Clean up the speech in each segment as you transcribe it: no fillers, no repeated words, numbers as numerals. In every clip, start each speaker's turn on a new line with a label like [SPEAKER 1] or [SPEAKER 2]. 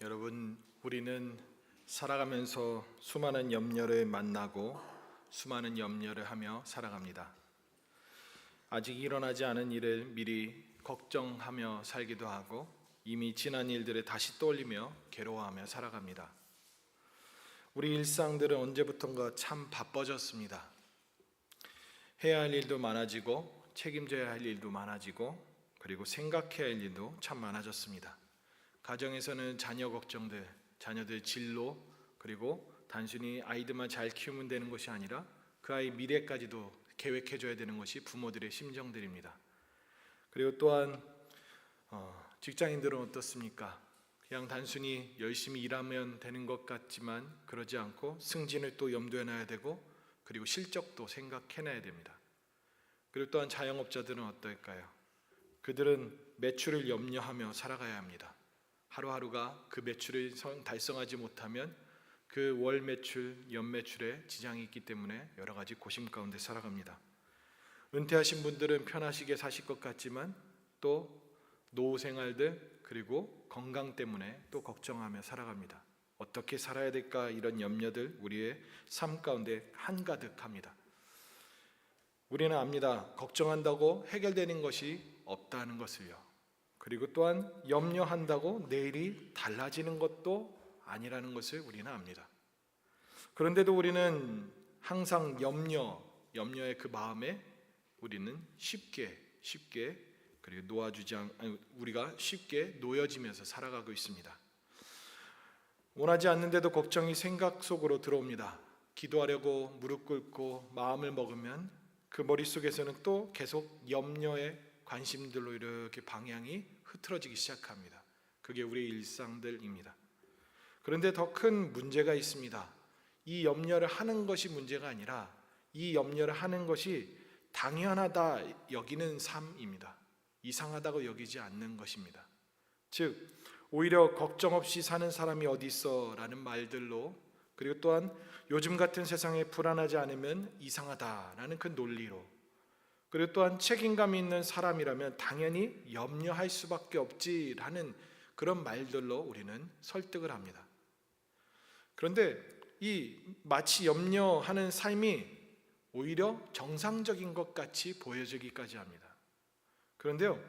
[SPEAKER 1] 여러분, 우리는 살아가면서 수많은 염려를 만나고 수많은 염려를 하며 살아갑니다. 아직 일어나지 않은 일을 미리 걱정하며 살기도 하고 이미 지난 일들을 다시 떠올리며 괴로워하며 살아갑니다. 우리 일상들은 언제부턴가 참 바빠졌습니다. 해야 할 일도 많아지고 책임져야 할 일도 많아지고 그리고 생각해야 할 일도 참 많아졌습니다. 가정에서는 자녀 걱정들, 자녀들 진로, 그리고 단순히 아이들만 잘 키우면 되는 것이 아니라 그 아이 미래까지도 계획해줘야 되는 것이 부모들의 심정들입니다. 그리고 또한 직장인들은 어떻습니까? 그냥 단순히 열심히 일하면 되는 것 같지만 그러지 않고 승진을 또 염두에 놔야 되고 그리고 실적도 생각해놔야 됩니다. 그리고 또한 자영업자들은 어떨까요? 그들은 매출을 염려하며 살아가야 합니다. 하루하루가 그 매출을 달성하지 못하면 그 월 매출, 연 매출에 지장이 있기 때문에 여러 가지 고심 가운데 살아갑니다. 은퇴하신 분들은 편하시게 사실 것 같지만 또 노후 생활들 그리고 건강 때문에 또 걱정하며 살아갑니다. 어떻게 살아야 될까 이런 염려들 우리의 삶 가운데 한가득합니다. 우리는 압니다. 걱정한다고 해결되는 것이 없다는 것을요. 그리고 또한 염려한다고 내일이 달라지는 것도 아니라는 것을 우리는 압니다. 그런데도 우리는 항상 염려의 그 마음에 우리는 쉽게 그리고 우리가 쉽게 놓여지면서 살아가고 있습니다. 원하지 않는데도 걱정이 생각 속으로 들어옵니다. 기도하려고 무릎 꿇고 마음을 먹으면 그 머릿속에서는 또 계속 염려의 관심들로 이렇게 방향이 흐트러지기 시작합니다. 그게 우리의 일상들입니다. 그런데 더 큰 문제가 있습니다. 이 염려를 하는 것이 문제가 아니라 이 염려를 하는 것이 당연하다 여기는 삶입니다. 이상하다고 여기지 않는 것입니다. 즉 오히려 걱정 없이 사는 사람이 어디 있어 라는 말들로 그리고 또한 요즘 같은 세상에 불안하지 않으면 이상하다라는 그 논리로 그리고 또한 책임감이 있는 사람이라면 당연히 염려할 수밖에 없지라는 그런 말들로 우리는 설득을 합니다. 그런데 이 마치 염려하는 삶이 오히려 정상적인 것 같이 보여지기까지 합니다. 그런데요,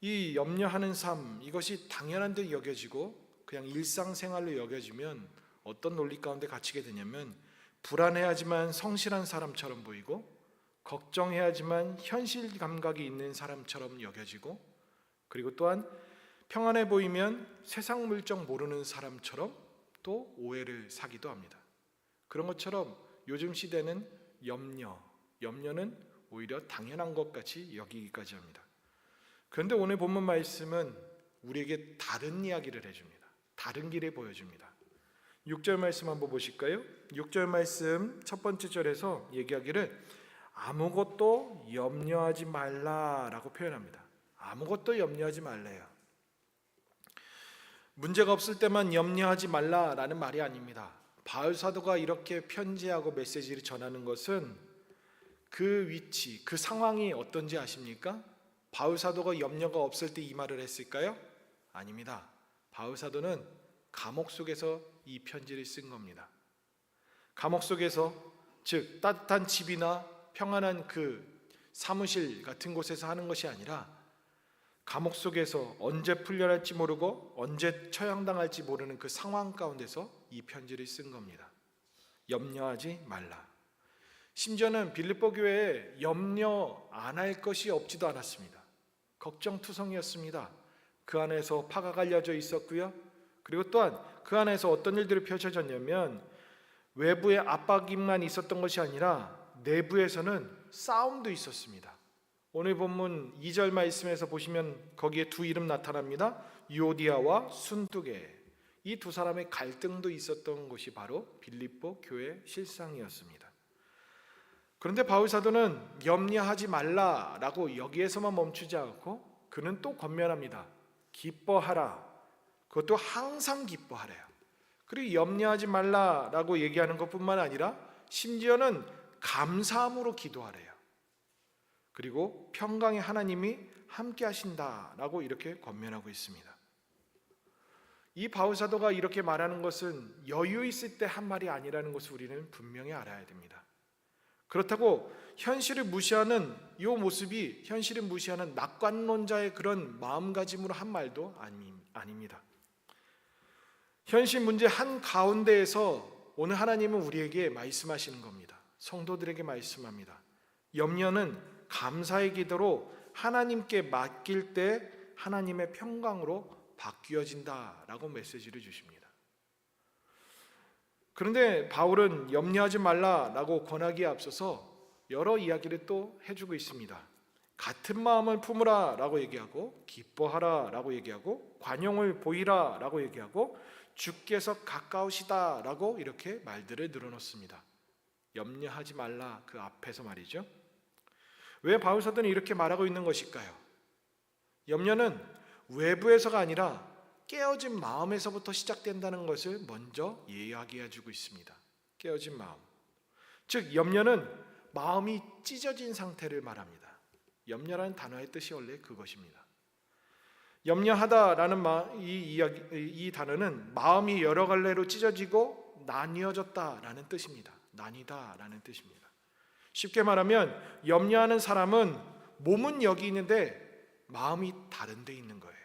[SPEAKER 1] 이 염려하는 삶 이것이 당연한 듯 여겨지고 그냥 일상생활로 여겨지면 어떤 논리 가운데 갇히게 되냐면 불안해하지만 성실한 사람처럼 보이고 걱정해야지만 현실 감각이 있는 사람처럼 여겨지고 그리고 또한 평안해 보이면 세상 물정 모르는 사람처럼 또 오해를 사기도 합니다. 그런 것처럼 요즘 시대는 염려는 오히려 당연한 것 같이 여기기까지 합니다. 그런데 오늘 본문 말씀은 우리에게 다른 이야기를 해줍니다. 다른 길을 보여줍니다. 6절 말씀 한번 보실까요? 6절 말씀 첫 번째 절에서 얘기하기를 아무것도 염려하지 말라라고 표현합니다. 아무것도 염려하지 말래요. 문제가 없을 때만 염려하지 말라라는 말이 아닙니다. 바울 사도가 이렇게 편지하고 메시지를 전하는 것은 그 위치, 그 상황이 어떤지 아십니까? 바울 사도가 염려가 없을 때 이 말을 했을까요? 아닙니다. 바울 사도는 감옥 속에서 이 편지를 쓴 겁니다. 감옥 속에서 즉 따뜻한 집이나 평안한 그 사무실 같은 곳에서 하는 것이 아니라 감옥 속에서 언제 풀려날지 모르고 언제 처형당할지 모르는 그 상황 가운데서 이 편지를 쓴 겁니다. 염려하지 말라. 심지어는 빌립보 교회에 염려 안 할 것이 없지도 않았습니다. 걱정투성이었습니다. 그 안에서 파가 갈려져 있었고요. 그리고 또한 그 안에서 어떤 일들이 펼쳐졌냐면 외부의 압박만 있었던 것이 아니라 내부에서는 싸움도 있었습니다. 오늘 본문 2절 말씀에서 보시면 거기에 두 이름 나타납니다. 유오디아와 순두계. 이 두 사람의 갈등도 있었던 것이 바로 빌립보 교회 실상이었습니다. 그런데 바울 사도는 염려하지 말라라고 여기에서만 멈추지 않고 그는 또 권면합니다. 기뻐하라. 그것도 항상 기뻐하래요. 그리고 염려하지 말라라고 얘기하는 것뿐만 아니라 심지어는 감사함으로 기도하래요. 그리고 평강의 하나님이 함께 하신다라고 이렇게 권면하고 있습니다. 이 바울 사도가 이렇게 말하는 것은 여유 있을 때 한 말이 아니라는 것을 우리는 분명히 알아야 됩니다. 그렇다고 현실을 무시하는 이 모습이 현실을 무시하는 낙관론자의 그런 마음가짐으로 한 말도 아닙니다. 현실 문제 한 가운데에서 오늘 하나님은 우리에게 말씀하시는 겁니다. 성도들에게 말씀합니다. 염려는 감사의 기도로 하나님께 맡길 때 하나님의 평강으로 바뀌어진다라고 메시지를 주십니다. 그런데 바울은 염려하지 말라라고 권하기에 앞서서 여러 이야기를 또 해주고 있습니다. 같은 마음을 품으라라고 얘기하고, 기뻐하라라고 얘기하고, 관용을 보이라라고 얘기하고, 주께서 가까우시다라고 이렇게 말들을 늘어놓습니다. 염려하지 말라 그 앞에서 말이죠. 왜 바울 사도는 이렇게 말하고 있는 것일까요? 염려는 외부에서가 아니라 깨어진 마음에서부터 시작된다는 것을 먼저 이야기해주고 있습니다. 깨어진 마음, 즉 염려는 마음이 찢어진 상태를 말합니다. 염려라는 단어의 뜻이 원래 그것입니다. 염려하다라는 이 단어는 마음이 여러 갈래로 찢어지고 나뉘어졌다라는 뜻입니다. 나뉘다라는 뜻입니다. 쉽게 말하면 염려하는 사람은 몸은 여기 있는데 마음이 다른 데 있는 거예요.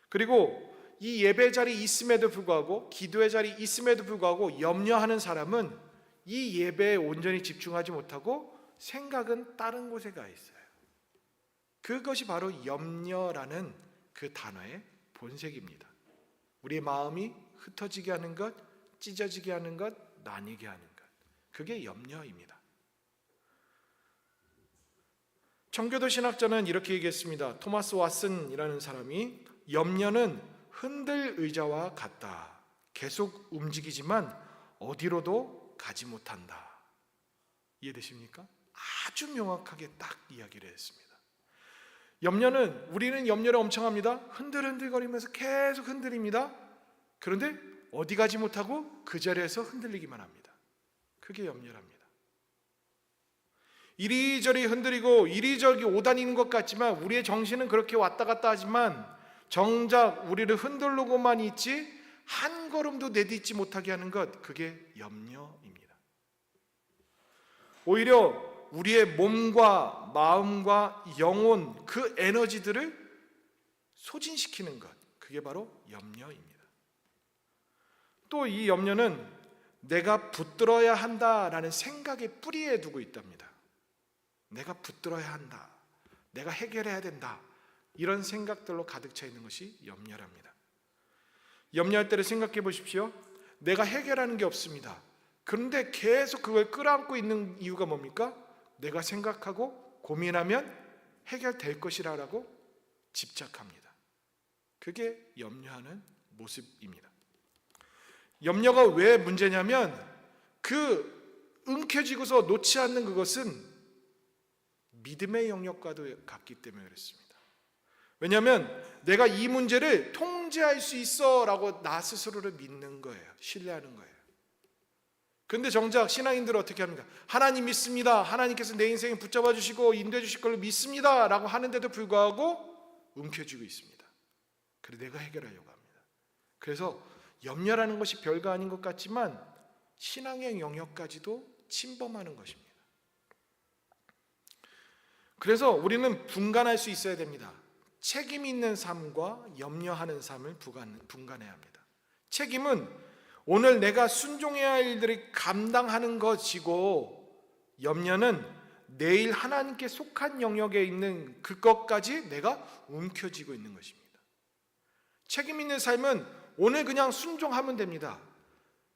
[SPEAKER 1] 그리고 이 예배 자리 있음에도 불구하고, 기도의 자리 있음에도 불구하고 염려하는 사람은 이 예배에 온전히 집중하지 못하고 생각은 다른 곳에 가 있어요. 그것이 바로 염려라는 그 단어의 본색입니다. 우리의 마음이 흩어지게 하는 것, 찢어지게 하는 것, 나뉘게 하는 것, 그게 염려입니다. 청교도 신학자는 이렇게 얘기했습니다. 토마스 왓슨이라는 사람이 염려는 흔들 의자와 같다. 계속 움직이지만 어디로도 가지 못한다. 이해되십니까? 아주 명확하게 딱 이야기를 했습니다. 염려는, 우리는 염려를 엄청 합니다. 흔들흔들거리면서 계속 흔들립니다. 그런데 어디 가지 못하고 그 자리에서 흔들리기만 합니다. 그게 염려랍니다. 이리저리 흔들리고 이리저리 오다니는 것 같지만, 우리의 정신은 그렇게 왔다 갔다 하지만 정작 우리를 흔들고만 있지 한 걸음도 내딛지 못하게 하는 것, 그게 염려입니다. 오히려 우리의 몸과 마음과 영혼, 그 에너지들을 소진시키는 것, 그게 바로 염려입니다. 또 이 염려는 내가 붙들어야 한다라는 생각의 뿌리에 두고 있답니다. 내가 붙들어야 한다, 내가 해결해야 된다, 이런 생각들로 가득 차 있는 것이 염려랍니다. 염려할 때를 생각해 보십시오. 내가 해결하는 게 없습니다. 그런데 계속 그걸 끌어안고 있는 이유가 뭡니까? 내가 생각하고 고민하면 해결될 것이라고 집착합니다. 그게 염려하는 모습입니다. 염려가 왜 문제냐면, 그 움켜쥐고서 놓지 않는 그것은 믿음의 영역과도 같기 때문에 그렇습니다. 왜냐하면 내가 이 문제를 통제할 수 있어 라고 나 스스로를 믿는 거예요. 신뢰하는 거예요. 그런데 정작 신앙인들은 어떻게 합니까? 하나님 믿습니다, 하나님께서 내 인생을 붙잡아 주시고 인도해 주실 걸 믿습니다 라고 하는데도 불구하고 움켜쥐고 있습니다. 그래서 내가 해결하려고 합니다. 그래서 염려라는 것이 별거 아닌 것 같지만 신앙의 영역까지도 침범하는 것입니다. 그래서 우리는 분간할 수 있어야 됩니다. 책임 있는 삶과 염려하는 삶을 분간해야 합니다. 책임은 오늘 내가 순종해야 할 일들을 감당하는 것이고, 염려는 내일 하나님께 속한 영역에 있는 그것까지 내가 움켜쥐고 있는 것입니다. 책임 있는 삶은 오늘 그냥 순종하면 됩니다.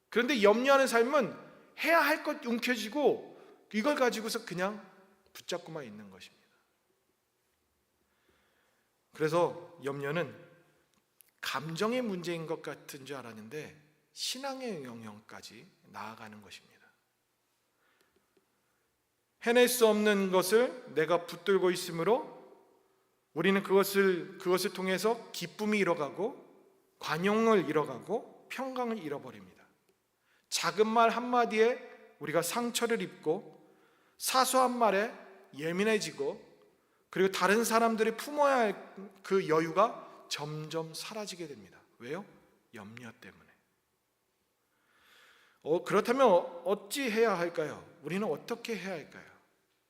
[SPEAKER 1] 그런데 염려하는 삶은 해야 할 것 움켜쥐고 이걸 가지고서 그냥 붙잡고만 있는 것입니다. 그래서 염려는 감정의 문제인 것 같은 줄 알았는데 신앙의 영역까지 나아가는 것입니다. 해낼 수 없는 것을 내가 붙들고 있으므로 우리는 그것을 통해서 기쁨이 잃어가고 관용을 잃어가고 평강을 잃어버립니다. 작은 말 한마디에 우리가 상처를 입고 사소한 말에 예민해지고, 그리고 다른 사람들이 품어야 할 그 여유가 점점 사라지게 됩니다. 왜요? 염려 때문에. 그렇다면 어찌 해야 할까요? 우리는 어떻게 해야 할까요?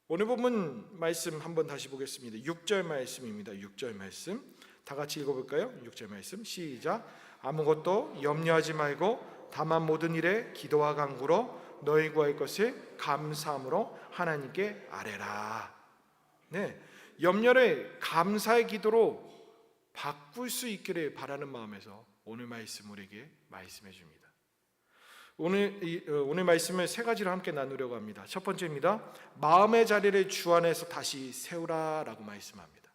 [SPEAKER 1] 오늘 본문 말씀 한번 다시 보겠습니다. 6절 말씀입니다. 6절 말씀 다 같이 읽어볼까요? 6절 말씀 시작. 아무것도 염려하지 말고 다만 모든 일에 기도와 간구로 너희 구할 것을 감사함으로 하나님께 아뢰라. 네, 염려를 감사의 기도로 바꿀 수 있기를 바라는 마음에서 오늘 말씀 우리에게 말씀해 줍니다. 오늘 말씀을 세 가지로 함께 나누려고 합니다. 첫 번째입니다. 마음의 자리를 주 안에서 다시 세우라라고 말씀합니다.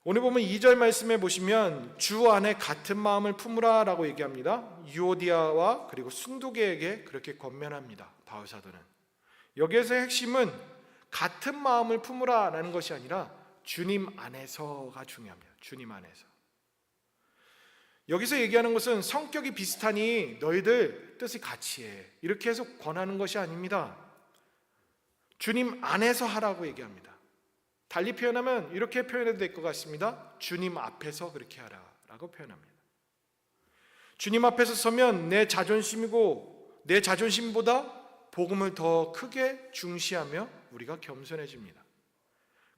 [SPEAKER 1] 오늘 보면 2절 말씀에 보시면 주 안에 같은 마음을 품으라라고 얘기합니다. 유오디아와 그리고 순두계에게 그렇게 권면합니다. 바울 사도는. 여기에서의 핵심은 같은 마음을 품으라라는 것이 아니라 주님 안에서가 중요합니다. 주님 안에서. 여기서 얘기하는 것은 성격이 비슷하니 너희들 뜻을 같이 해, 이렇게 해서 권하는 것이 아닙니다. 주님 안에서 하라고 얘기합니다. 달리 표현하면 이렇게 표현해도 될 것 같습니다. 주님 앞에서 그렇게 하라라고 표현합니다. 주님 앞에서 서면 내 자존심이고 내 자존심보다 복음을 더 크게 중시하며 우리가 겸손해집니다.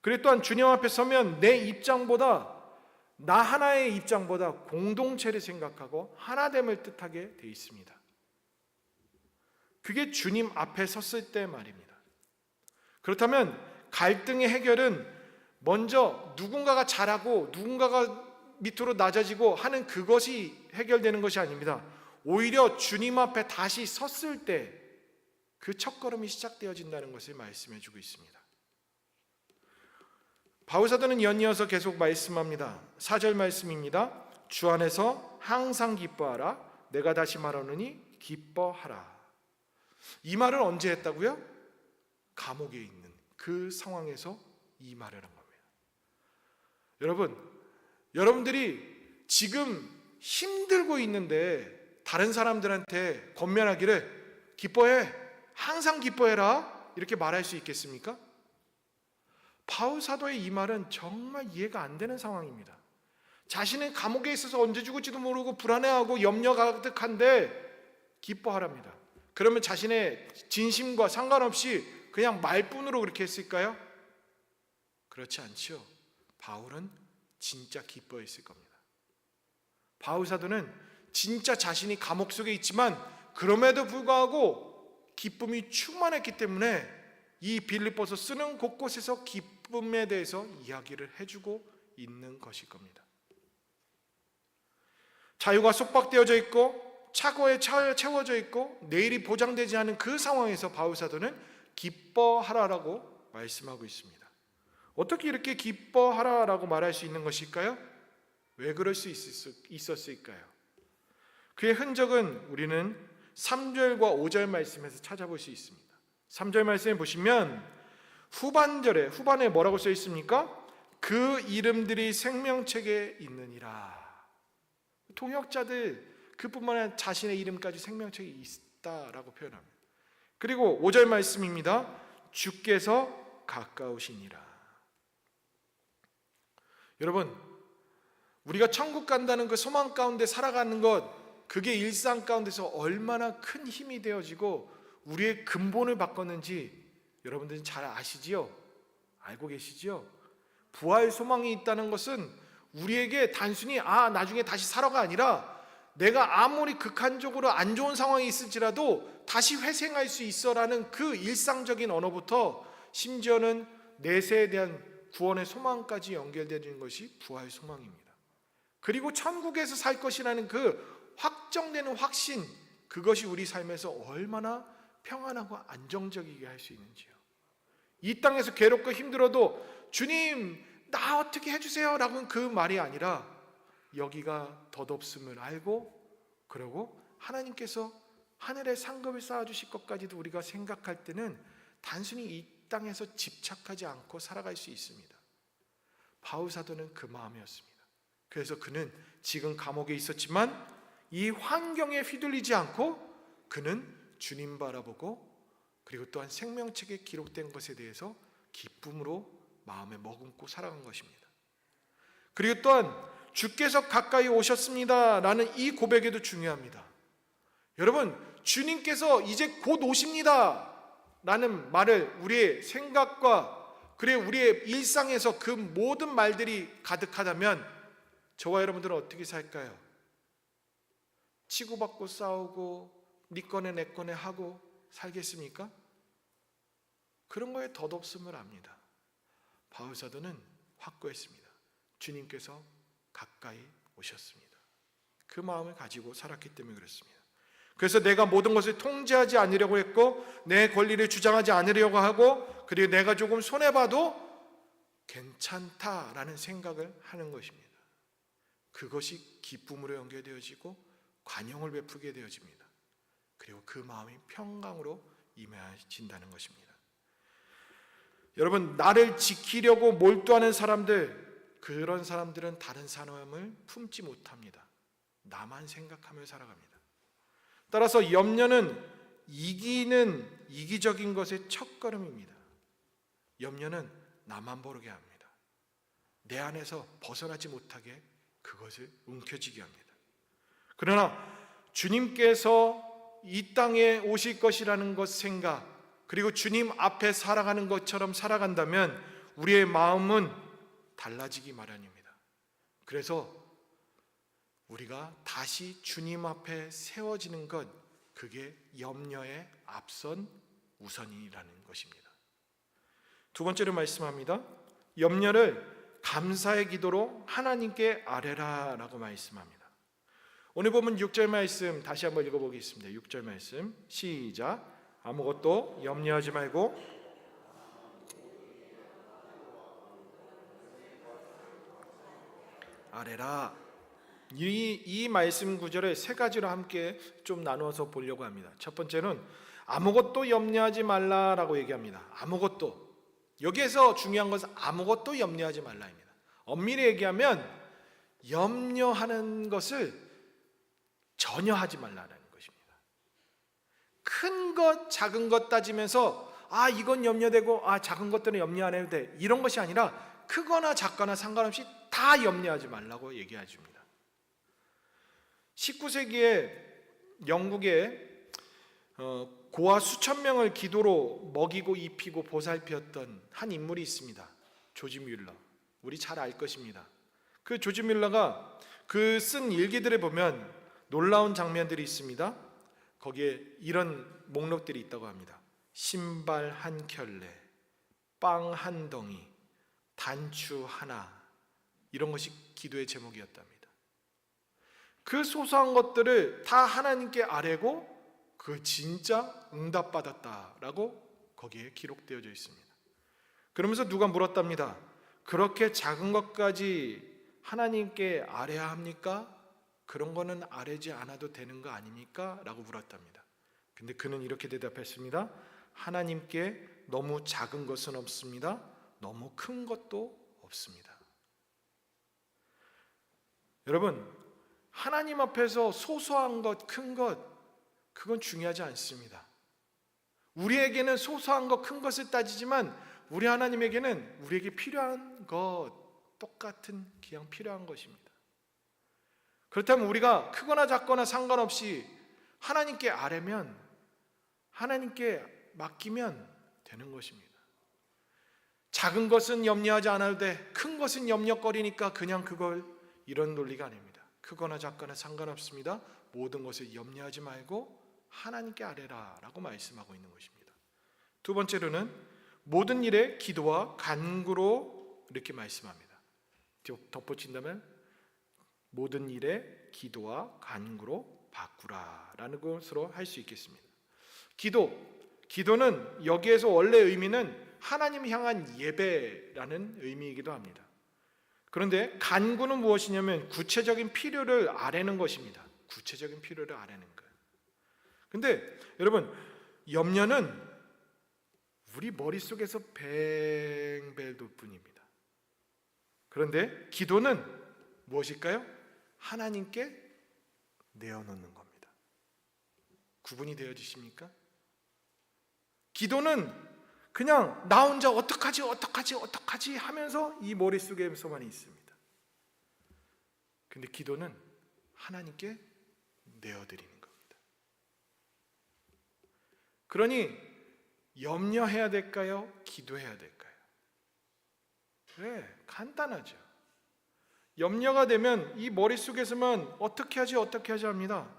[SPEAKER 1] 그리고 또한 주님 앞에 서면 내 입장보다, 나 하나의 입장보다 공동체를 생각하고 하나됨을 뜻하게 되어 있습니다. 그게 주님 앞에 섰을 때 말입니다. 그렇다면 갈등의 해결은 먼저 누군가가 잘하고 누군가가 밑으로 낮아지고 하는 그것이 해결되는 것이 아닙니다. 오히려 주님 앞에 다시 섰을 때 그 첫걸음이 시작되어진다는 것을 말씀해 주고 있습니다. 바울 사도는 연이어서 계속 말씀합니다. 4절 말씀입니다. 주 안에서 항상 기뻐하라. 내가 다시 말하노니 기뻐하라. 이 말을 언제 했다고요? 감옥에 있는 그 상황에서 이 말을 한 겁니다. 여러분들이 지금 힘들고 있는데 다른 사람들한테 권면하기를 기뻐해, 항상 기뻐해라, 이렇게 말할 수 있겠습니까? 바울 사도의 이 말은 정말 이해가 안 되는 상황입니다. 자신은 감옥에 있어서 언제 죽을지도 모르고 불안해하고 염려 가득한데 기뻐하랍니다. 그러면 자신의 진심과 상관없이 그냥 말뿐으로 그렇게 했을까요? 그렇지 않죠. 바울은 진짜 기뻐했을 겁니다. 바울 사도는 진짜 자신이 감옥 속에 있지만 그럼에도 불구하고 기쁨이 충만했기 때문에 이 빌립보서 쓰는 곳곳에서 기쁨에 대해서 이야기를 해주고 있는 것일 겁니다. 자유가 속박되어져 있고 차고에 채워져 있고 내일이 보장되지 않은 그 상황에서 바울 사도는 기뻐하라라고 말씀하고 있습니다. 어떻게 이렇게 기뻐하라라고 말할 수 있는 것일까요? 왜 그럴 수 있었을까요? 그의 흔적은 우리는 3절과 5절 말씀에서 찾아볼 수 있습니다. 3절 말씀에 보시면 후반에 뭐라고 써 있습니까? 그 이름들이 생명책에 있느니라. 통역자들 그뿐만 아니라 자신의 이름까지 생명책에 있다라고 표현합니다. 그리고 5절 말씀입니다. 주께서 가까우시니라. 여러분, 우리가 천국 간다는 그 소망 가운데 살아가는 것, 그게 일상 가운데서 얼마나 큰 힘이 되어지고 우리의 근본을 바꿨는지 여러분들은 잘 아시지요? 알고 계시지요? 부활 소망이 있다는 것은 우리에게 단순히 나중에 다시 살아가 아니라 내가 아무리 극한적으로 안 좋은 상황이 있을지라도 다시 회생할 수 있어라는 그 일상적인 언어부터 심지어는 내세에 대한 구원의 소망까지 연결되는 것이 부활 소망입니다. 그리고 천국에서 살 것이라는 그 확정되는 확신, 그것이 우리 삶에서 얼마나 평안하고 안정적이게 할 수 있는지요. 이 땅에서 괴롭고 힘들어도 주님 나 어떻게 해주세요 라고는 그 말이 아니라 여기가 덧없음을 알고 그러고 하나님께서 하늘에 상급을 쌓아주실 것까지도 우리가 생각할 때는 단순히 이 땅에서 집착하지 않고 살아갈 수 있습니다. 바울 사도는 그 마음이었습니다. 그래서 그는 지금 감옥에 있었지만 이 환경에 휘둘리지 않고 그는 주님 바라보고 그리고 또한 생명책에 기록된 것에 대해서 기쁨으로 마음에 머금고 살아간 것입니다. 그리고 또한 주께서 가까이 오셨습니다 라는 이 고백에도 중요합니다. 여러분, 주님께서 이제 곧 오십니다 라는 말을 우리의 생각과 그리고 우리의 일상에서 그 모든 말들이 가득하다면 저와 여러분들은 어떻게 살까요? 치고받고 싸우고 네 거네 내 거네 하고 살겠습니까? 그런 거에 덧없음을 압니다. 바울 사도는 확고했습니다. 주님께서 가까이 오셨습니다. 그 마음을 가지고 살았기 때문에 그렇습니다. 그래서 내가 모든 것을 통제하지 않으려고 했고 내 권리를 주장하지 않으려고 하고 그리고 내가 조금 손해봐도 괜찮다라는 생각을 하는 것입니다. 그것이 기쁨으로 연결되어지고 관용을 베푸게 되어집니다. 그리고 그 마음이 평강으로 임해진다는 것입니다. 여러분, 나를 지키려고 몰두하는 사람들, 그런 사람들은 다른 사람을 품지 못합니다. 나만 생각하며 살아갑니다. 따라서 염려는 이기는 이기적인 것의 첫걸음입니다. 염려는 나만 모르게 합니다. 내 안에서 벗어나지 못하게 그것을 움켜쥐게 합니다. 그러나 주님께서 이 땅에 오실 것이라는 것 생각, 그리고 주님 앞에 살아가는 것처럼 살아간다면 우리의 마음은 달라지기 마련입니다. 그래서 우리가 다시 주님 앞에 세워지는 것, 그게 염려의 앞선 우선이라는 것입니다. 두 번째로 말씀합니다. 염려를 감사의 기도로 하나님께 아뢰라 라고 말씀합니다. 오늘 보면 6절 말씀 다시 한번 읽어보겠습니다. 6절 말씀 시작. 아무것도 염려하지 말고 아뢰라. 이 말씀 구절을 세 가지로 함께 좀 나누어서 보려고 합니다. 첫 번째는 아무것도 염려하지 말라라고 얘기합니다. 아무것도. 여기에서 중요한 것은 아무것도 염려하지 말라입니다. 엄밀히 얘기하면 염려하는 것을 전혀 하지 말라는 것입니다. 큰 것, 작은 것 따지면서 이건 염려되고 작은 것들은 염려 안 해도 돼. 이런 것이 아니라 크거나 작거나 상관없이 다 염려하지 말라고 얘기해 줍니다. 19세기에 영국에 고아 수천 명을 기도로 먹이고 입히고 보살피었던 한 인물이 있습니다. 조지 뮬러. 우리 잘 알 것입니다. 그 조지 뮬러가 그 쓴 일기들에 보면 놀라운 장면들이 있습니다. 거기에 이런 목록들이 있다고 합니다. 신발 한 켤레, 빵 한 덩이, 단추 하나, 이런 것이 기도의 제목이었답니다. 그 소소한 것들을 다 하나님께 아뢰고 그 진짜 응답받았다라고 거기에 기록되어져 있습니다. 그러면서 누가 물었답니다. 그렇게 작은 것까지 하나님께 아뢰야 합니까? 그런 거는 아뢰지 않아도 되는 거 아닙니까? 라고 물었답니다. 근데 그는 이렇게 대답했습니다. 하나님께 너무 작은 것은 없습니다. 너무 큰 것도 없습니다. 여러분, 하나님 앞에서 소소한 것, 큰 것, 그건 중요하지 않습니다. 우리에게는 소소한 것, 큰 것을 따지지만 우리 하나님에게는 우리에게 필요한 것, 똑같은 그냥 필요한 것입니다. 그렇다면 우리가 크거나 작거나 상관없이 하나님께 아뢰면, 하나님께 맡기면 되는 것입니다. 작은 것은 염려하지 않아도 돼. 큰 것은 염려거리니까 그냥 그걸, 이런 논리가 아닙니다. 크거나 작거나 상관없습니다. 모든 것을 염려하지 말고 하나님께 아뢰라 라고 말씀하고 있는 것입니다. 두 번째로는 모든 일에 기도와 간구로 이렇게 말씀합니다. 덧붙인다면 모든 일에 기도와 간구로 바꾸라 라는 것으로 할 수 있겠습니다. 기도는 여기에서 원래 의미는 하나님 향한 예배라는 의미이기도 합니다. 그런데 간구는 무엇이냐면 구체적인 필요를 아뢰는 것입니다. 구체적인 필요를 아뢰는 거예요. 근데 여러분, 염려는 우리 머릿속에서 뱅벨 돌 뿐입니다. 그런데 기도는 무엇일까요? 하나님께 내어놓는 겁니다. 구분이 되어지십니까? 기도는 그냥 나 혼자 어떡하지 하면서 이 머릿속에서만 있습니다. 근데 기도는 하나님께 내어드리는 겁니다. 그러니 염려해야 될까요? 기도해야 될까요? 네, 간단하죠. 염려가 되면 이 머릿속에서만 어떻게 하지 합니다.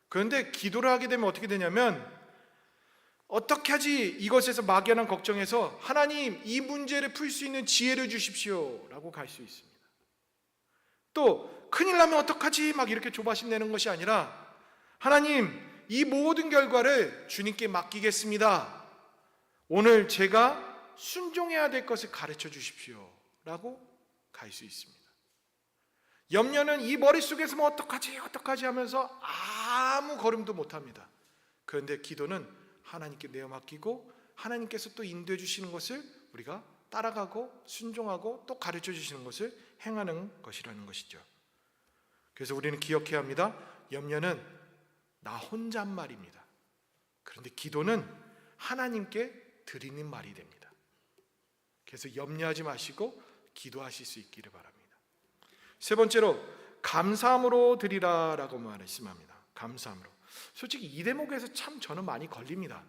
[SPEAKER 1] 그런데 기도를 하게 되면 어떻게 되냐면, 어떻게 하지 이것에서 막연한 걱정에서 하나님 이 문제를 풀 수 있는 지혜를 주십시오 라고 갈 수 있습니다. 또 큰일 나면 어떡하지 막 이렇게 조바심 내는 것이 아니라, 하나님 이 모든 결과를 주님께 맡기겠습니다. 오늘 제가 순종해야 될 것을 가르쳐 주십시오 라고 갈 수 있습니다. 염려는 이 머릿속에서만 어떡하지 하면서 아무 걸음도 못합니다. 그런데 기도는 하나님께 내어 맡기고 하나님께서 또 인도해 주시는 것을 우리가 따라가고 순종하고 또 가르쳐 주시는 것을 행하는 것이라는 것이죠. 그래서 우리는 기억해야 합니다. 염려는 나 혼잣말입니다. 그런데 기도는 하나님께 드리는 말이 됩니다. 그래서 염려하지 마시고 기도하실 수 있기를 바랍니다. 세 번째로 감사함으로 드리라 라고 말씀합니다. 감사함으로. 솔직히 이 대목에서 참 저는 많이 걸립니다.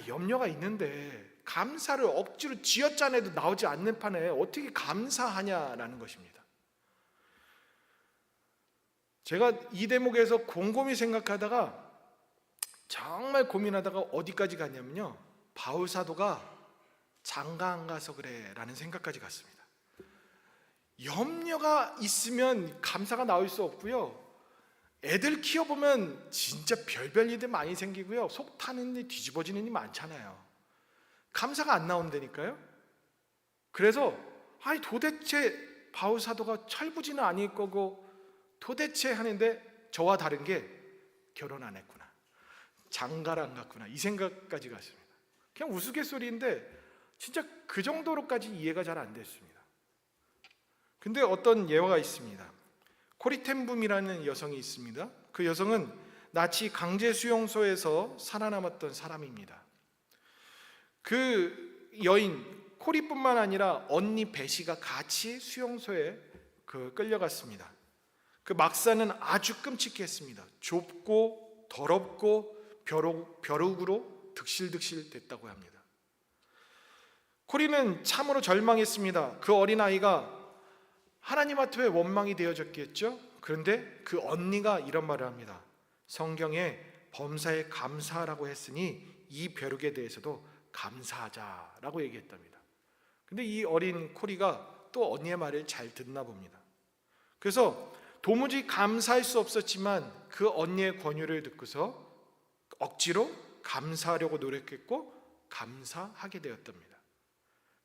[SPEAKER 1] 염려가 있는데 감사를 억지로 쥐어짜내도 나오지 않는 판에 어떻게 감사하냐라는 것입니다. 제가 이 대목에서 곰곰이 생각하다가 정말 고민하다가 어디까지 갔냐면요, 바울 사도가 장가 안 가서 그래 라는 생각까지 갔습니다. 염려가 있으면 감사가 나올 수 없고요, 애들 키워보면 진짜 별별 일들 많이 생기고요, 속 타는 일 뒤집어지는 일 많잖아요. 감사가 안 나온다니까요. 그래서 도대체 바울 사도가 철부지는 아닐 거고 도대체 하는데 저와 다른 게 결혼 안 했구나, 장가를 안 갔구나, 이 생각까지 갔습니다. 그냥 우스갯소리인데 진짜 그 정도로까지 이해가 잘 안 됐습니다. 근데 어떤 예화가 있습니다. 코리텐붐이라는 여성이 있습니다. 그 여성은 나치 강제 수용소에서 살아남았던 사람입니다. 그 여인 코리뿐만 아니라 언니 베시가 같이 수용소에 끌려갔습니다. 그 막사는 아주 끔찍했습니다. 좁고 더럽고 벼룩으로 득실득실 됐다고 합니다. 코리는 참으로 절망했습니다. 그 어린아이가 하나님 앞에 원망이 되어졌겠죠. 그런데 그 언니가 이런 말을 합니다. 성경에 범사에 감사하라고 했으니 이 벼룩에 대해서도 감사하자라고 얘기했답니다. 근데 이 어린 코리가 또 언니의 말을 잘 듣나 봅니다. 그래서 도무지 감사할 수 없었지만 그 언니의 권유를 듣고서 억지로 감사하려고 노력했고 감사하게 되었답니다.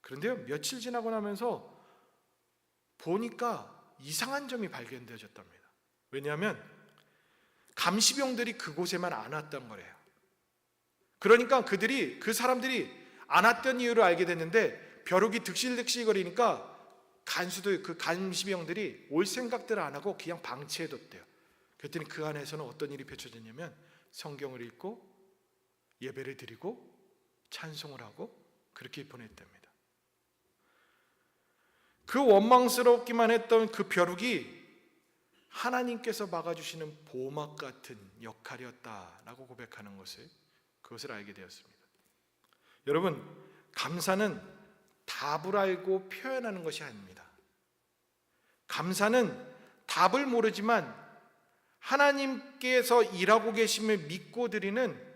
[SPEAKER 1] 그런데요, 며칠 지나고 나면서 보니까 이상한 점이 발견되어졌답니다. 왜냐하면 감시병들이 그곳에만 안 왔던 거래요. 그러니까 그 사람들이 안 왔던 이유를 알게 됐는데, 벼룩이 득실득실거리니까 그 감시병들이 올 생각들을 안 하고 그냥 방치해뒀대요. 그랬더니 그 안에서는 어떤 일이 펼쳐졌냐면 성경을 읽고 예배를 드리고 찬송을 하고 그렇게 보냈답니다. 그 원망스럽기만 했던 그 벼룩이 하나님께서 막아주시는 보호막 같은 역할이었다라고 고백하는 그것을 알게 되었습니다. 여러분, 감사는 답을 알고 표현하는 것이 아닙니다. 감사는 답을 모르지만 하나님께서 일하고 계심을 믿고 드리는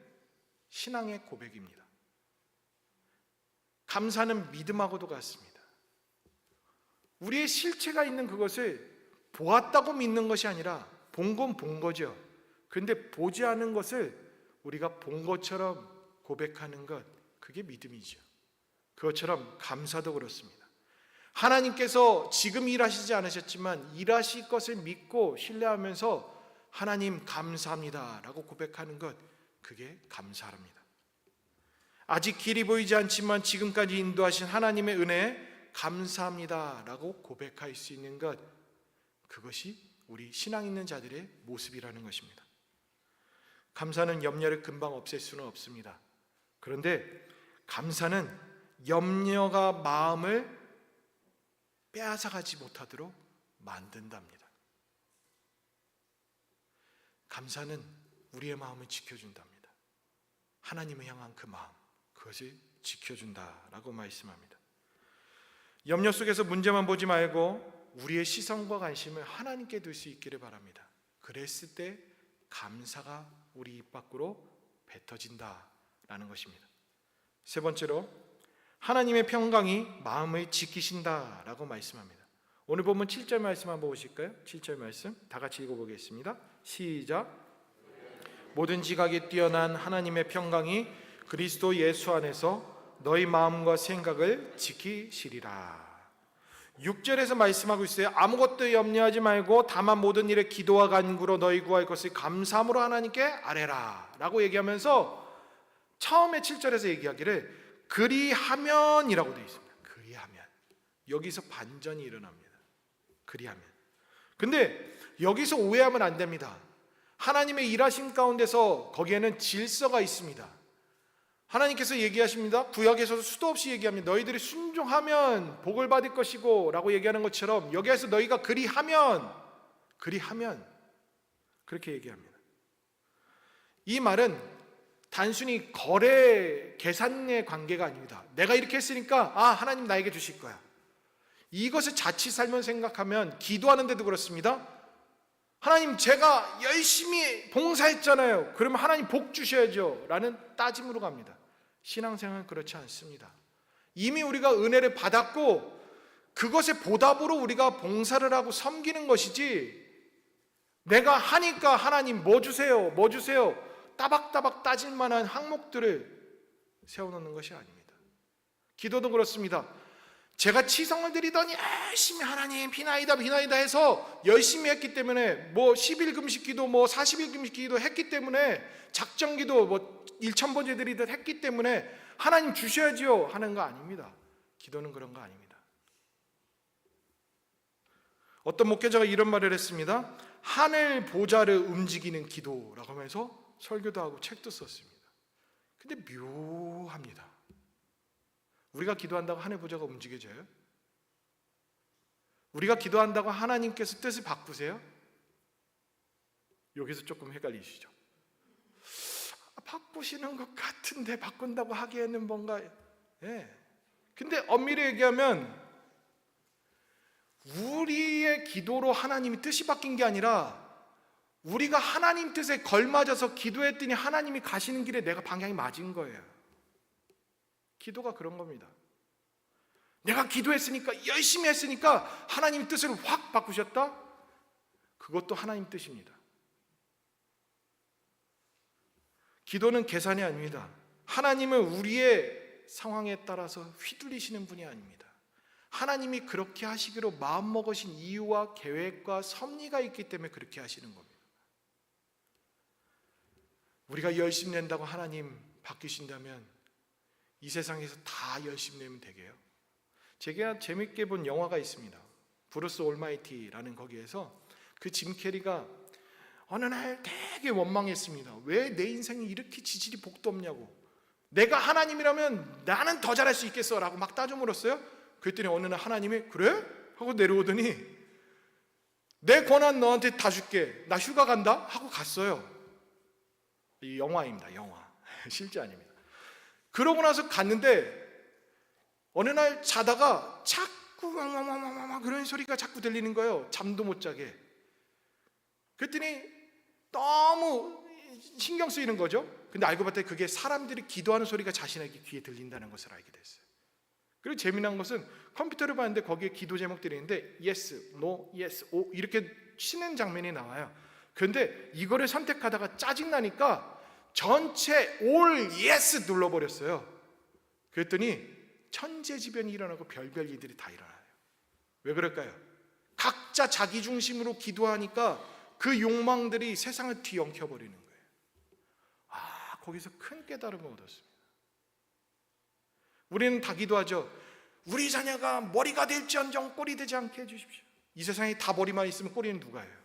[SPEAKER 1] 신앙의 고백입니다. 감사는 믿음하고도 같습니다. 우리의 실체가 있는 그것을 보았다고 믿는 것이 아니라 본 건 본 거죠. 그런데 보지 않은 것을 우리가 본 것처럼 고백하는 것, 그게 믿음이죠. 그것처럼 감사도 그렇습니다. 하나님께서 지금 일하시지 않으셨지만 일하실 것을 믿고 신뢰하면서 하나님 감사합니다 라고 고백하는 것, 그게 감사랍니다. 아직 길이 보이지 않지만 지금까지 인도하신 하나님의 은혜에 감사합니다 라고 고백할 수 있는 것, 그것이 우리 신앙 있는 자들의 모습이라는 것입니다. 감사는 염려를 금방 없앨 수는 없습니다. 그런데 감사는 염려가 마음을 빼앗아가지 못하도록 만든답니다. 감사는 우리의 마음을 지켜준답니다. 하나님을 향한 그 마음, 그것을 지켜준다라고 말씀합니다. 염려 속에서 문제만 보지 말고 우리의 시선과 관심을 하나님께 둘 수 있기를 바랍니다. 그랬을 때 감사가 우리 입 밖으로 뱉어진다라는 것입니다. 세 번째로 하나님의 평강이 마음을 지키신다라고 말씀합니다. 오늘 본문 7절 말씀 한번 보실까요? 7절 말씀 다 같이 읽어보겠습니다. 시작. 모든 지각이 뛰어난 하나님의 평강이 그리스도 예수 안에서 너희 마음과 생각을 지키시리라. 6절에서 말씀하고 있어요. 아무것도 염려하지 말고 다만 모든 일에 기도와 간구로 너희 구할 것을 감사함으로 하나님께 아뢰라 라고 얘기하면서 처음에 7절에서 얘기하기를 그리하면이라고 되어 있습니다. 그리하면. 여기서 반전이 일어납니다. 그리하면. 근데 여기서 오해하면 안 됩니다. 하나님의 일하심 가운데서 거기에는 질서가 있습니다. 하나님께서 얘기하십니다. 구약에서도 수도 없이 얘기합니다. 너희들이 순종하면 복을 받을 것이고 라고 얘기하는 것처럼 여기에서 너희가 그리하면 그렇게 얘기합니다. 이 말은 단순히 거래 계산의 관계가 아닙니다. 내가 이렇게 했으니까 하나님 나에게 주실 거야. 이것을 자칫 살면 생각하면 기도하는 데도 그렇습니다. 하나님 제가 열심히 봉사했잖아요. 그러면 하나님 복 주셔야죠 라는 따짐으로 갑니다. 신앙생활은 그렇지 않습니다. 이미 우리가 은혜를 받았고 그것의 보답으로 우리가 봉사를 하고 섬기는 것이지 내가 하니까 하나님 뭐 주세요 뭐 주세요 따박따박 따질 만한 항목들을 세워놓는 것이 아닙니다. 기도도 그렇습니다. 제가 치성을 드리더니 열심히 하나님 비나이다 해서 열심히 했기 때문에 뭐 10일 금식 기도 뭐 40일 금식 기도 했기 때문에 작정 기도 뭐 1,000번째 드리듯 했기 때문에 하나님 주셔야지요 하는 거 아닙니다. 기도는 그런 거 아닙니다. 어떤 목회자가 이런 말을 했습니다. 하늘 보좌를 움직이는 기도라고 하면서 설교도 하고 책도 썼습니다. 근데 묘합니다. 우리가 기도한다고 하늘 보좌가 움직여져요? 우리가 기도한다고 하나님께서 뜻을 바꾸세요? 여기서 조금 헷갈리시죠? 바꾸시는 것 같은데 바꾼다고 하기에는 뭔가 근데 엄밀히 얘기하면 우리의 기도로 하나님이 뜻이 바뀐 게 아니라 우리가 하나님 뜻에 걸맞아서 기도했더니 하나님이 가시는 길에 내가 방향이 맞은 거예요. 기도가 그런 겁니다. 내가 기도했으니까 열심히 했으니까 하나님 뜻을 확 바꾸셨다? 그것도 하나님 뜻입니다. 기도는 계산이 아닙니다. 하나님은 우리의 상황에 따라서 휘둘리시는 분이 아닙니다. 하나님이 그렇게 하시기로 마음먹으신 이유와 계획과 섭리가 있기 때문에 그렇게 하시는 겁니다. 우리가 열심히 낸다고 하나님 바뀌신다면 이 세상에서 다 열심히 내면 되게요. 제가 재밌게 본 영화가 있습니다. 브루스 올마이티라는 거기에서 그 짐 캐리가 어느 날 되게 원망했습니다. 왜 내 인생이 이렇게 지질이 복도 없냐고. 내가 하나님이라면 나는 더 잘할 수 있겠어 라고 막 따져 물었어요. 그랬더니 어느 날 하나님이 그래? 하고 내려오더니 내 권한 너한테 다 줄게. 나 휴가 간다? 하고 갔어요. 이 영화입니다. 영화. 실제 아닙니다. 그러고 나서 갔는데 어느 날 자다가 자꾸 그런 소리가 자꾸 들리는 거예요. 잠도 못 자게. 그랬더니 너무 신경 쓰이는 거죠. 근데 알고 봤더니 그게 사람들이 기도하는 소리가 자신에게 귀에 들린다는 것을 알게 됐어요. 그리고 재미난 것은 컴퓨터를 봤는데 거기에 기도 제목들이 있는데 yes, no, yes, o 이렇게 치는 장면이 나와요. 그런데 이거를 선택하다가 짜증나니까 전체 all yes 눌러버렸어요. 그랬더니 천재지변이 일어나고 별별 일들이 다 일어나요. 왜 그럴까요? 각자 자기 중심으로 기도하니까 그 욕망들이 세상을 뒤엉켜버리는 거예요. 거기서 큰 깨달음을 얻었습니다. 우리는 다 기도하죠. 우리 자녀가 머리가 될지언정 꼴이 되지 않게 해주십시오. 이 세상에 다 머리만 있으면 꼴이는 누가예요?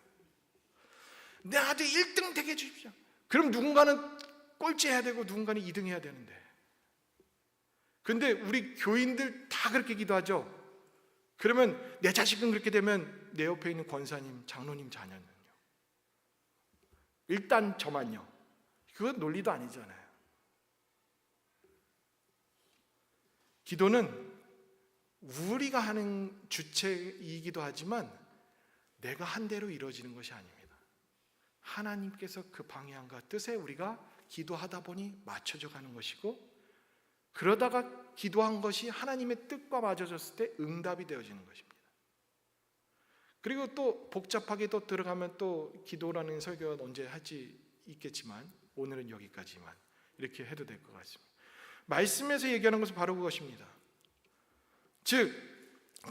[SPEAKER 1] 내 아들 1등 되게 해주십시오. 그럼 누군가는 꼴찌해야 되고 누군가는 2등 해야 되는데. 근데 우리 교인들 다 그렇게 기도하죠. 그러면 내 자식은 그렇게 되면 내 옆에 있는 권사님, 장로님 자녀는요? 일단 저만요. 그건 논리도 아니잖아요. 기도는 우리가 하는 주체이기도 하지만 내가 한 대로 이루어지는 것이 아닙니다. 하나님께서 그 방향과 뜻에 우리가 기도하다 보니 맞춰져 가는 것이고, 그러다가 기도한 것이 하나님의 뜻과 맞아졌을 때 응답이 되어지는 것입니다. 그리고 또 복잡하게 또 들어가면 또 기도라는 설교는 언제 할지 있겠지만 오늘은 여기까지만 이렇게 해도 될 것 같습니다. 말씀에서 얘기하는 것은 바로 그것입니다. 즉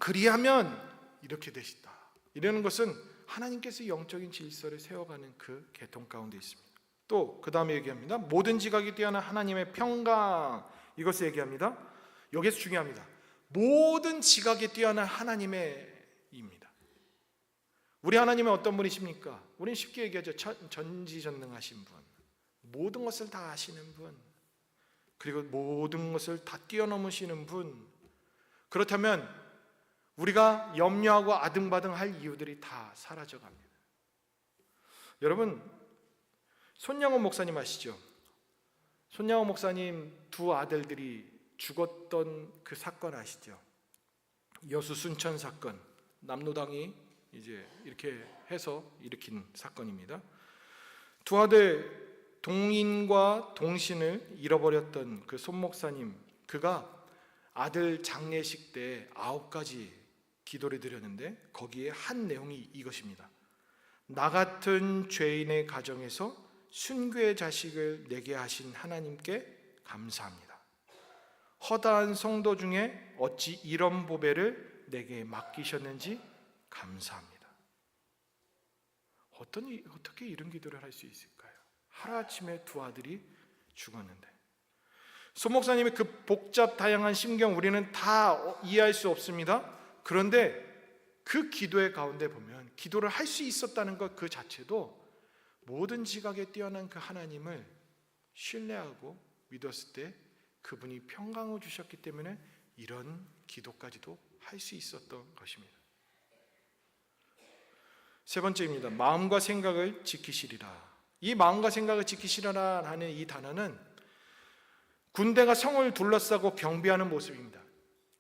[SPEAKER 1] 그리하면 이렇게 되시다, 이라는 것은 하나님께서 영적인 질서를 세워가는 그 계통 가운데 있습니다. 또 그 다음에 얘기합니다. 모든 지각이 뛰어난 하나님의 평강, 이것을 얘기합니다. 여기서 중요합니다. 모든 지각이 뛰어난 하나님의 입니다. 우리 하나님은 어떤 분이십니까? 우리는 쉽게 얘기하죠. 전지전능하신 분, 모든 것을 다 아시는 분, 그리고 모든 것을 다 뛰어넘으시는 분. 그렇다면 우리가 염려하고 아등바등할 이유들이 다 사라져갑니다. 여러분, 손양원 목사님 아시죠? 손양원 목사님 두 아들들이 죽었던 그 사건 아시죠? 여수 순천 사건, 남로당이 이제 이렇게 해서 일으킨 사건입니다. 두 아들 동인과 동신을 잃어버렸던 그 손 목사님, 그가 아들 장례식 때 9가지 기도를 드렸는데 거기에 한 내용이 이것입니다. 나 같은 죄인의 가정에서 순교의 자식을 내게 하신 하나님께 감사합니다. 허다한 성도 중에 어찌 이런 보배를 내게 맡기셨는지 감사합니다. 어떻게 이런 기도를 할 수 있을까요? 하루아침에 두 아들이 죽었는데. 손 목사님의 그 복잡 다양한 심경 우리는 다 이해할 수 없습니다. 그런데 그 기도의 가운데 보면 기도를 할 수 있었다는 것 그 자체도 모든 지각에 뛰어난 그 하나님을 신뢰하고 믿었을 때 그분이 평강을 주셨기 때문에 이런 기도까지도 할 수 있었던 것입니다. 세 번째입니다. 마음과 생각을 지키시리라. 이 마음과 생각을 지키시리라 하는 이 단어는 군대가 성을 둘러싸고 경비하는 모습입니다.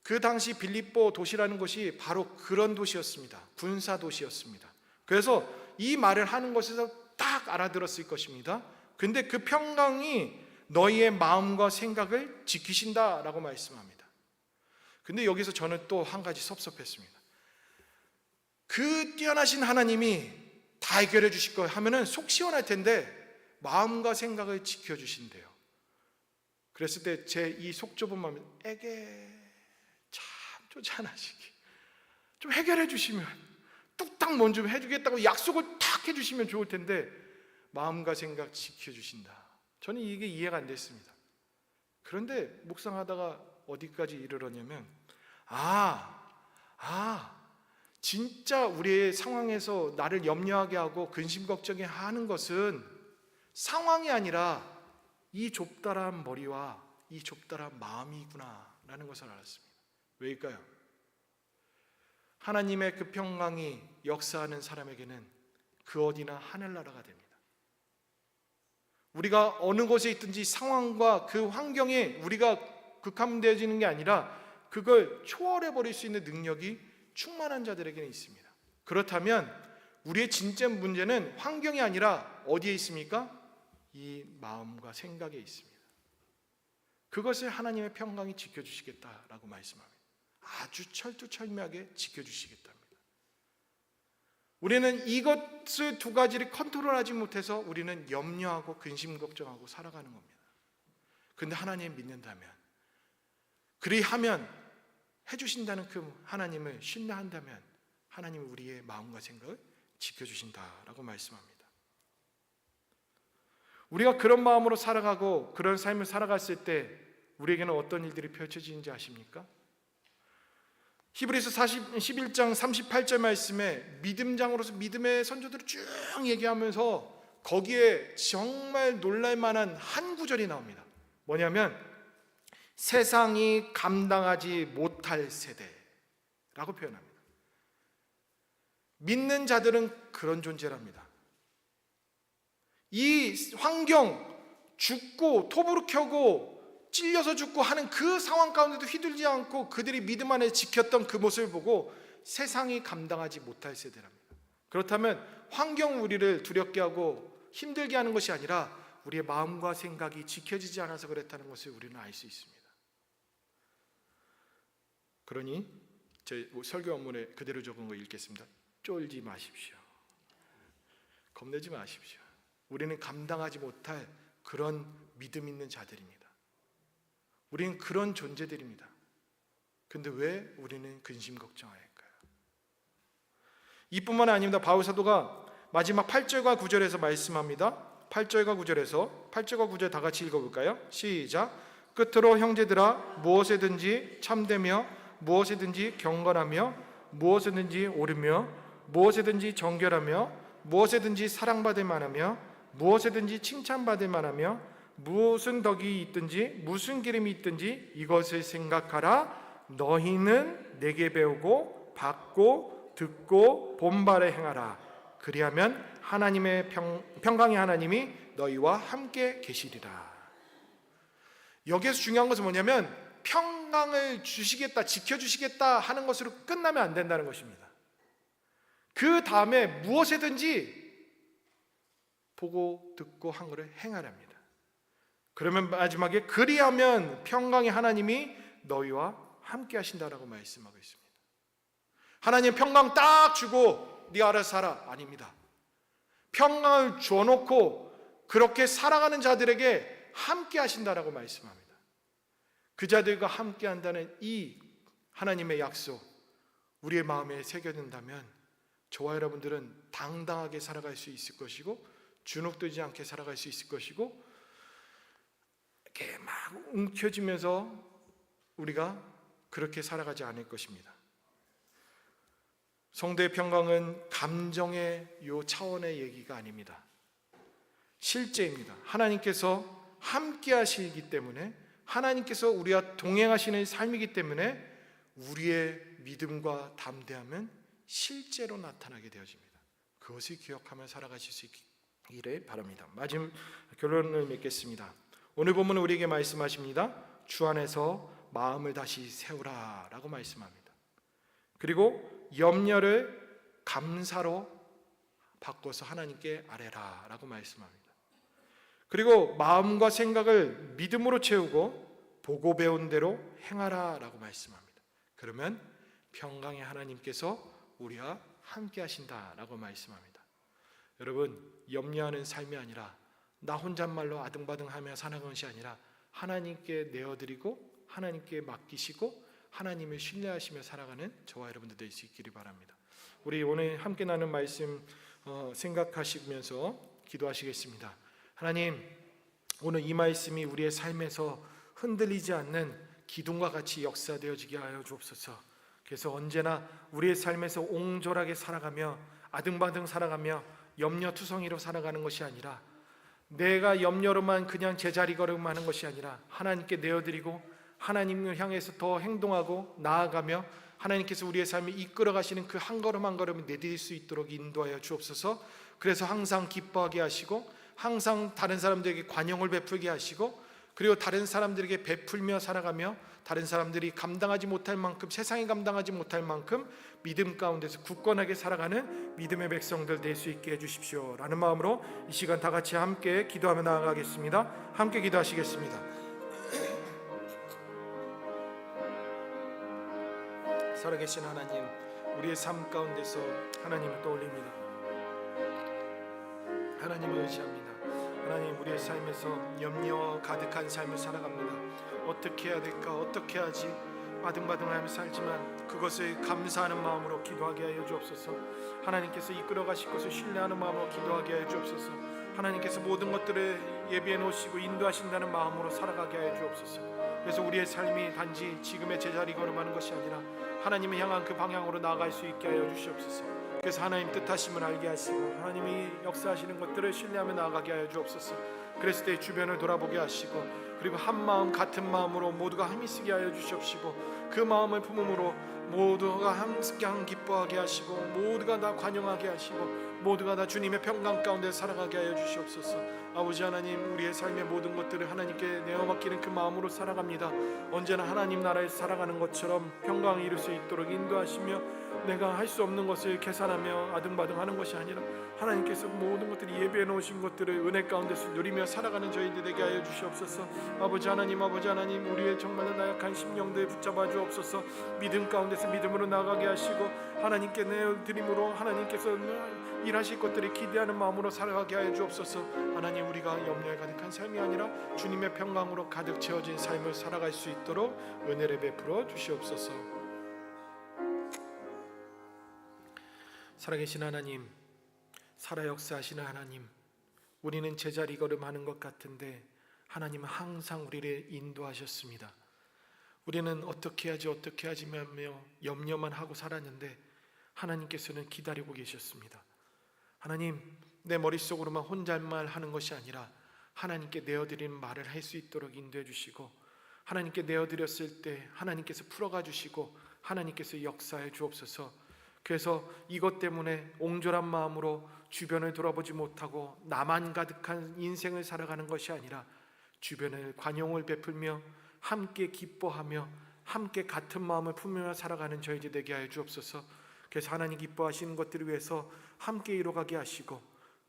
[SPEAKER 1] 그 당시 빌립보 도시라는 곳이 바로 그런 도시였습니다. 군사 도시였습니다. 그래서 이 말을 하는 것에서 딱 알아들었을 것입니다. 근데 그 평강이 너희의 마음과 생각을 지키신다라고 말씀합니다. 근데 여기서 저는 또 한 가지 섭섭했습니다. 그 뛰어나신 하나님이 다 해결해 주실 거 하면은 속 시원할 텐데 마음과 생각을 지켜주신대요. 그랬을 때 제 이 속 좁은 마음이 에게 참 쪼잔하시기, 좀 해결해 주시면, 뚝딱 먼저 해주겠다고 약속을 탁 해주시면 좋을 텐데 마음과 생각 지켜주신다. 저는 이게 이해가 안 됐습니다. 그런데 묵상하다가 어디까지 이르렀냐면 진짜 우리의 상황에서 나를 염려하게 하고 근심 걱정해 하는 것은 상황이 아니라 이 좁다란 머리와 이 좁다란 마음이구나 라는 것을 알았습니다. 왜일까요? 하나님의 그 평강이 역사하는 사람에게는 그 어디나 하늘나라가 됩니다. 우리가 어느 곳에 있든지 상황과 그 환경에 우리가 극함되어지는 게 아니라 그걸 초월해버릴 수 있는 능력이 충만한 자들에게는 있습니다. 그렇다면 우리의 진짜 문제는 환경이 아니라 어디에 있습니까? 이 마음과 생각에 있습니다. 그것을 하나님의 평강이 지켜주시겠다라고 말씀합니다. 아주 철두철미하게 지켜주시겠답니다. 우리는 이것을 두 가지를 컨트롤하지 못해서 우리는 염려하고 근심 걱정하고 살아가는 겁니다. 그런데 하나님 믿는다면, 그리하면 해주신다는 그 하나님을 신뢰한다면 하나님은 우리의 마음과 생각을 지켜주신다라고 말씀합니다. 우리가 그런 마음으로 살아가고 그런 삶을 살아갔을 때 우리에게는 어떤 일들이 펼쳐지는지 아십니까? 히브리서 11장 38절 말씀에 믿음장으로서 믿음의 선조들을 쭉 얘기하면서 거기에 정말 놀랄만한 한 구절이 나옵니다. 뭐냐면 세상이 감당하지 못할 세대라고 표현합니다. 믿는 자들은 그런 존재랍니다. 이 환경, 죽고 토부를 켜고 찔려서 죽고 하는 그 상황 가운데도 휘둘리지 않고 그들이 믿음 안에 지켰던 그 모습을 보고 세상이 감당하지 못할 세대랍니다. 그렇다면 환경 우리를 두렵게 하고 힘들게 하는 것이 아니라 우리의 마음과 생각이 지켜지지 않아서 그랬다는 것을 우리는 알 수 있습니다. 그러니 제 설교 원문에 그대로 적은 거 읽겠습니다. 쫄지 마십시오. 겁내지 마십시오. 우리는 감당하지 못할 그런 믿음 있는 자들입니다. 우리는 그런 존재들입니다. 근데 왜 우리는 근심 걱정할까요? 이뿐만 아닙니다. 바울 사도가 마지막 8절과 9절에서 말씀합니다. 8절과 9절 다 같이 읽어볼까요? 시작. 끝으로 형제들아, 무엇에든지 참되며 무엇에든지 경건하며 무엇에든지 옳으며 무엇에든지 정결하며 무엇에든지 사랑받을 만하며 무엇에든지 칭찬받을 만하며 무슨 덕이 있든지 무슨 기름이 있든지 이것을 생각하라. 너희는 내게 배우고 받고 듣고 본바를 행하라. 그리하면 하나님의 평강의 하나님이 너희와 함께 계시리라. 여기에서 중요한 것은 뭐냐면 평강을 주시겠다, 지켜주시겠다 하는 것으로 끝나면 안 된다는 것입니다. 그 다음에 무엇이든지 보고 듣고 한 것을 행하랍니다. 그러면 마지막에 그리하면 평강의 하나님이 너희와 함께 하신다라고 말씀하고 있습니다. 하나님 평강 딱 주고 네 알아서 살아, 아닙니다. 평강을 줘놓고 그렇게 살아가는 자들에게 함께 하신다라고 말씀합니다. 그 자들과 함께 한다는 이 하나님의 약속 우리의 마음에 새겨진다면 저와 여러분들은 당당하게 살아갈 수 있을 것이고 주눅들지 않게 살아갈 수 있을 것이고 이렇게 막 움켜쥐면서 우리가 그렇게 살아가지 않을 것입니다. 성도의 평강은 감정의 요 차원의 얘기가 아닙니다. 실제입니다. 하나님께서 함께 하시기 때문에 하나님께서 우리와 동행하시는 삶이기 때문에 우리의 믿음과 담대함은 실제로 나타나게 되어집니다. 그것을 기억하며 살아가실 수 있기를 바랍니다. 마지막 결론을 맺겠습니다. 오늘 본문은 우리에게 말씀하십니다. 주 안에서 마음을 다시 세우라 라고 말씀합니다. 그리고 염려를 감사로 바꿔서 하나님께 아뢰라 라고 말씀합니다. 그리고 마음과 생각을 믿음으로 채우고 보고 배운 대로 행하라 라고 말씀합니다. 그러면 평강의 하나님께서 우리와 함께 하신다라고 말씀합니다. 여러분, 염려하는 삶이 아니라 나 혼잣말로 아등바등하며 사는 것이 아니라 하나님께 내어드리고 하나님께 맡기시고 하나님을 신뢰하시며 살아가는 저와 여러분들 될 수 있기를 바랍니다. 우리 오늘 함께 나눈 말씀 생각하시면서 기도하시겠습니다. 하나님, 오늘 이 말씀이 우리의 삶에서 흔들리지 않는 기둥과 같이 역사되어지게 하여 주옵소서. 그래서 언제나 우리의 삶에서 옹졸하게 살아가며 아등바등 살아가며 염려투성이로 살아가는 것이 아니라 내가 염려로만 그냥 제자리 걸음하는 것이 아니라 하나님께 내어드리고 하나님을 향해서 더 행동하고 나아가며 하나님께서 우리의 삶을 이끌어 가시는 그 한 걸음 한 걸음을 내딜 수 있도록 인도하여 주옵소서. 그래서 항상 기뻐하게 하시고 항상 다른 사람들에게 관용을 베풀게 하시고 그리고 다른 사람들에게 베풀며 살아가며 다른 사람들이 감당하지 못할 만큼 세상이 감당하지 못할 만큼 믿음 가운데서 굳건하게 살아가는 믿음의 백성들 될 수 있게 해주십시오 라는 마음으로 이 시간 다 같이 함께 기도하며 나아가겠습니다. 함께 기도하시겠습니다. 살아계신 하나님, 우리의 삶 가운데서 하나님을 떠올립니다. 하나님을 의지합니다. 하나님, 우리의 삶에서 염려와 가득한 삶을 살아갑니다. 어떻게 해야 될까? 어떻게 하지? 아등바등하며 살지만 그것을 감사하는 마음으로 기도하게 하여 주옵소서. 하나님께서 이끌어 가실 것을 신뢰하는 마음으로 기도하게 하여 주옵소서. 하나님께서 모든 것들을 예비해 놓으시고 인도하신다는 마음으로 살아가게 하여 주옵소서. 그래서 우리의 삶이 단지 지금의 제자리 걸음하는 것이 아니라 하나님을 향한 그 방향으로 나아갈 수 있게 하여 주시옵소서. 그래서 하나님 뜻하심을 알게 하시고 하나님이 역사하시는 것들을 신뢰하며 나아가게 하여 주옵소서. 그랬을 때 주변을 돌아보게 하시고 그리고 한 마음 같은 마음으로 모두가 힘이 쓰게 하여 주시옵시고 그 마음을 품음으로 모두가 함께 기뻐하게 하시고 모두가 나 관용하게 하시고 모두가 다 주님의 평강 가운데 살아가게 하여 주시옵소서. 아버지 하나님, 우리의 삶의 모든 것들을 하나님께 내어맡기는 그 마음으로 살아갑니다. 언제나 하나님 나라에 살아가는 것처럼 평강을 이룰 수 있도록 인도하시며, 내가 할 수 없는 것을 계산하며 아등바등하는 것이 아니라 하나님께서 모든 것들이 예배해 놓으신 것들을 은혜 가운데서 누리며 살아가는 저희들 되게 하여 주시옵소서. 아버지 하나님, 우리의 정말 나약한 심령들 붙잡아 주옵소서. 믿음 가운데서 믿음으로 나가게 하시고, 하나님께 내어드림으로 하나님께서 일하실 것들을 기대하는 마음으로 살아가게 하여 주옵소서. 하나님, 우리가 염려에 가득한 삶이 아니라 주님의 평강으로 가득 채워진 삶을 살아갈 수 있도록 은혜를 베풀어 주시옵소서. 살아계신 하나님, 살아 역사하시는 하나님, 우리는 제자리 걸음하는 것 같은데 하나님은 항상 우리를 인도하셨습니다. 우리는 어떻게 하지 하며 염려만 하고 살았는데 하나님께서는 기다리고 계셨습니다. 하나님, 내 머릿속으로만 혼잣말 하는 것이 아니라 하나님께 내어드리는 말을 할 수 있도록 인도해 주시고, 하나님께 내어드렸을 때 하나님께서 풀어가 주시고 하나님께서 역사해 주옵소서. 그래서 이것 때문에 옹졸한 마음으로 주변을 돌아보지 못하고 나만 가득한 인생을 살아가는 것이 아니라 주변을 관용을 베풀며 함께 기뻐하며 함께 같은 마음을 품으며 살아가는 저희들 되게 하여 주옵소서. 그래서 하나님 기뻐하시는 것들을 위해서 함께 이뤄가게 하시고,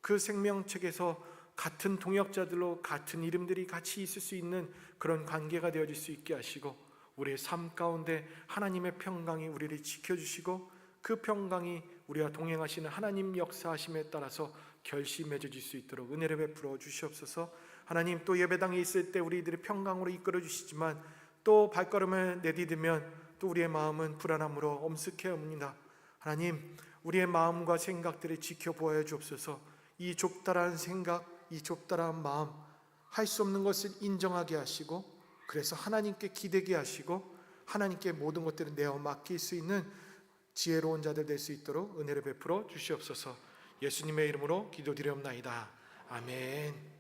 [SPEAKER 1] 그 생명책에서 같은 동역자들로 같은 이름들이 같이 있을 수 있는 그런 관계가 되어질 수 있게 하시고, 우리의 삶 가운데 하나님의 평강이 우리를 지켜주시고, 그 평강이 우리와 동행하시는 하나님 역사하심에 따라서 결실이 맺어질 수 있도록 은혜를 베풀어 주시옵소서. 하나님, 또 예배당에 있을 때 우리들의 평강으로 이끌어 주시지만 또 발걸음을 내디디면 또 우리의 마음은 불안함으로 엄습해옵니다. 하나님, 우리의 마음과 생각들을 지켜보아 주옵소서. 이 좁다란 생각, 이 좁다란 마음, 할 수 없는 것을 인정하게 하시고, 그래서 하나님께 기대게 하시고 하나님께 모든 것들을 내어 맡길 수 있는 지혜로운 자들 될 수 있도록 은혜를 베풀어 주시옵소서. 예수님의 이름으로 기도드리옵나이다. 아멘.